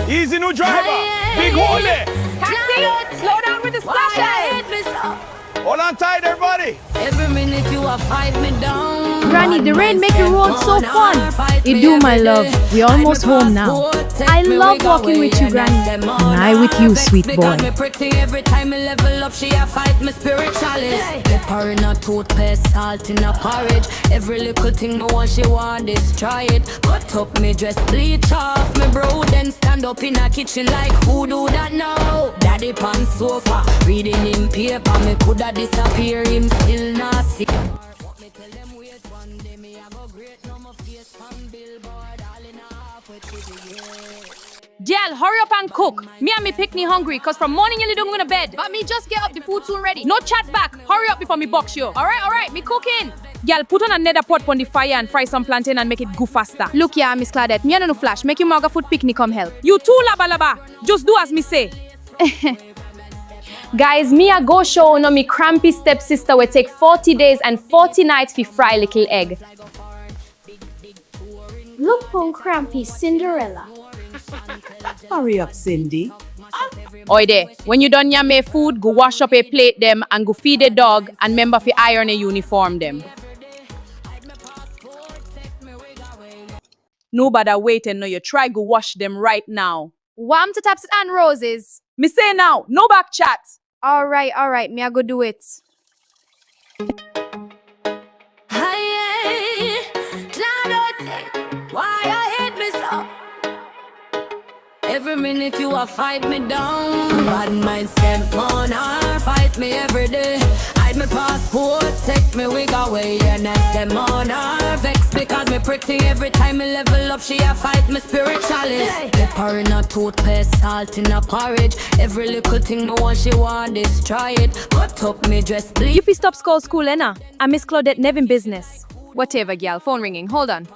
Easy new driver. Big hole there. Taxi, slow down with the splashes. Hold on tight, everybody. Every minute you are fight me down. Granny, the rain make the road so fun. It do, my love. We almost home now. I love walking with you, Granny. And I with you, sweet boy. Every time me level up, she a fight me spiritually. Pepper in a toothpaste, salt in a porridge. Every little thing me want, she want destroy it. Cut up me dress, bleach off me bro, then stand up in a kitchen like who do that now? Daddy pan sofa, reading in paper, me coulda disappear, him still not see. Girl, hurry up and cook. Me and me picnic hungry, cause from morning you don't go to bed. But me just get up, the food soon ready. No chat back. Hurry up before me box you. Alright, me cooking. Girl, put on another pot on the fire and fry some plantain and make it go faster. Look here, Miss Claudette, me no flash. Make you maga food picnic come help. You too, laba. Just do as me say. Guys, me a go show no me crampy stepsister will take 40 days and 40 nights fi fry little egg. Look on crampy Cinderella. Hurry up, Cindy. Oi there, when you done your make food, go wash up a plate them and go feed the dog and remember fi iron a uniform them. Nobody waiting, no, you try go wash them right now. Warm to taps and roses. Me say now, no back chat. Alright, me a go do it. Why you hate me so? Every minute you a fight me down. Bad mind stepmother, fight me every day. Hide me passport, take me wig away. And I stepmother vex because me pretty. Every time me level up, she a fight me spiritually. Pepper in a toothpaste, salt in a porridge. Every little thing me want, she want destroy it. Cut up me dress, bleach. You fi stop school, Enna. I Miss Claudette never in business. Whatever, gal. Phone ringing. Hold on.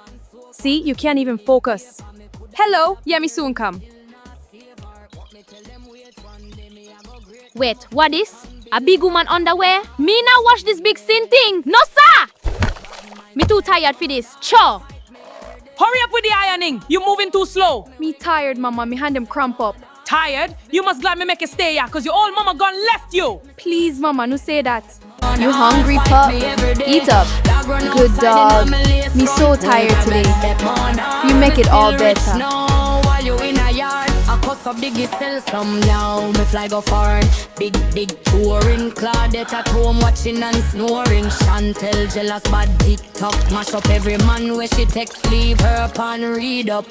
See, you can't even focus. Hello, yeah, me soon come. Wait, what is? A big woman underwear? Me now wash this big sin thing. No, sir! Me too tired for this. Cho! Hurry up with the ironing. You moving too slow. Me tired, mama. Me hand them cramp up. Tired? You must glad me make you stay here, cause your old mama gone left you. Please, mama, no say that. You hungry, pup? Eat up. Good dog. Me so tired today. You make it all better. I cuss up the gisel some now. Me fly go foreign. Big touring. Claudette at home watching and snoring. Chantel jealous bad TikTok. Mash up every man where she text. Leave her up and read up.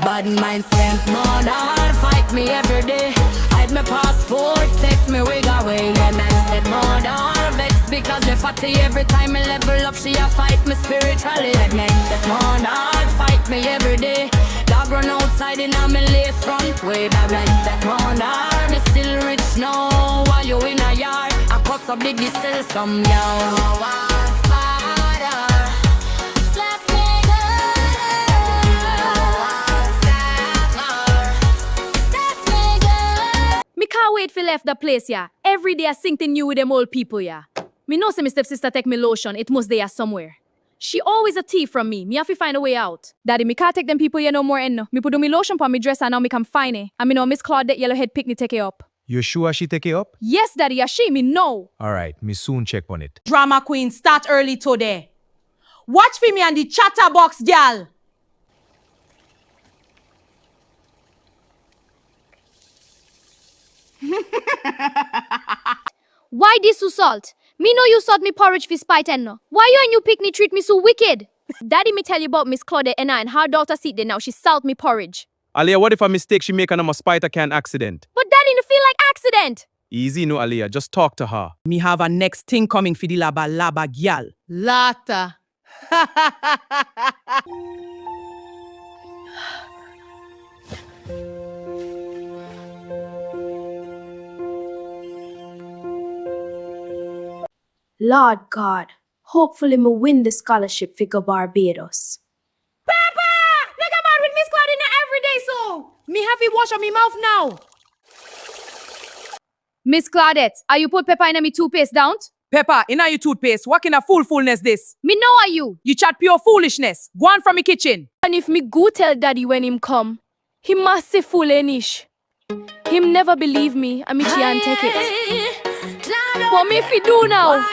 Bad mind stepmother, fight me every day. Hide my passport, take me wig away. And I stepmother vex because they fatty every time I level up. She a fight me spiritually. And I stepmother, fight me every day. Dog run outside in a me lace front way. Bad mind stepmother, me still rich now. While you in a yard, I cuss up the gisel some yow. Me can't wait for left the place, yeah. Every day I sing thing new with them old people, yeah. Me know say my stepsister take me lotion, it must there somewhere. She always a thief from me have to find a way out. Daddy, me can't take them people no more no. Me put on me lotion on me dress and now me come find it. And me know Miss Claudette Yellowhead pick me take it up. You sure she take it up? Yes, Daddy, yeah, she, me know. Alright, me soon check on it. Drama queen, start early today. Watch for me and the chatterbox, gal. Why this so salt? Me know you salt me porridge for spite and no. Why you and you picnic treat me so wicked? Daddy, me tell you about Miss Claudette and her daughter sit there now. She salt me porridge. Aliyah, what if a mistake she make and I'm a spider can accident? But Daddy, no feel like accident. Easy no, Aliyah. Just talk to her. Me have a next thing coming for the laba gal. Lata. Lord God, hopefully me win the scholarship for go Barbados. Papa! Look at man with Miss Claudine every day so. Me have to wash on me mouth now. Miss Claudette, are you put pepper in me toothpaste down? Pepper, in your toothpaste, what kind of foolfulness this? Me know are you. You chat pure foolishness. Go on from me kitchen. And if me go tell Daddy when him come, He massive fool enish. Him never believe me, and me can't take it. What me if he do now?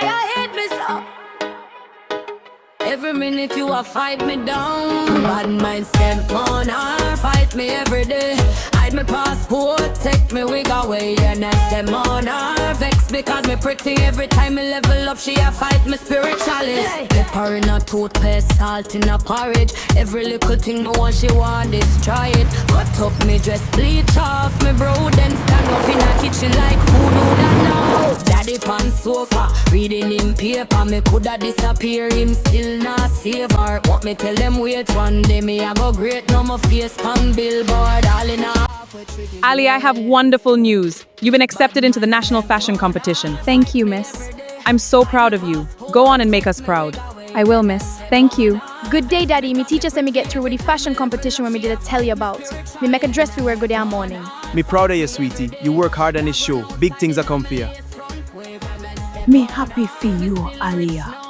Every minute you a fight me down. Bad mind stepmother, fight me every day. Hide my passport, take me wig away. And I stepmother vex because me pretty. Every time me level up, she a fight me spiritually. Pepper in a toothpaste, salt in a porridge. Every little thing me want, she want destroy it. Cut up me dress, bleach off me bro. Then stand up in a kitchen like who know that now. Daddy pan sofa, reading in paper. Me coulda disappear, him still not save her. What me tell them wait one day me I go great. Now my face pan billboard all in a. Ali, I have wonderful news. You've been accepted into the national fashion competition. Thank you, miss. I'm so proud of you. Go on and make us proud. I will, miss. Thank you. Good day, Daddy. Me teacher said me get through with the fashion competition when me did a tell you about. Me make a dress we wear good day morning. Me proud of you, sweetie. You work hard on this show. Big things are come for you. Me happy for you, Aliyah.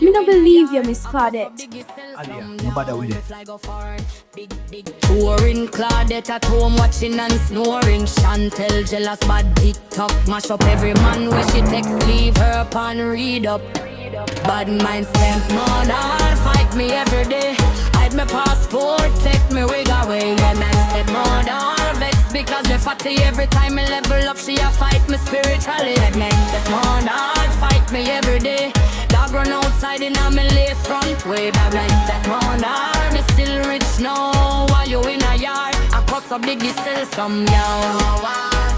Me no believe you, Miss Claudette. Aliyah, no bother with it. Touring Claudette at home watching and snoring. Chantel jealous bad TikTok mash up every man when she text leave her pan read up. Bad mind stepmother fight me every day. Hide my passport, take me wig away. And I stepmother vex because they fatty every time me level up. She a fight me spiritually. And I stepmother fight me every day. Dog run outside in a me lace front way. Bad like stepmother, me still rich now. While you in a yard, I cost up the sell some yow.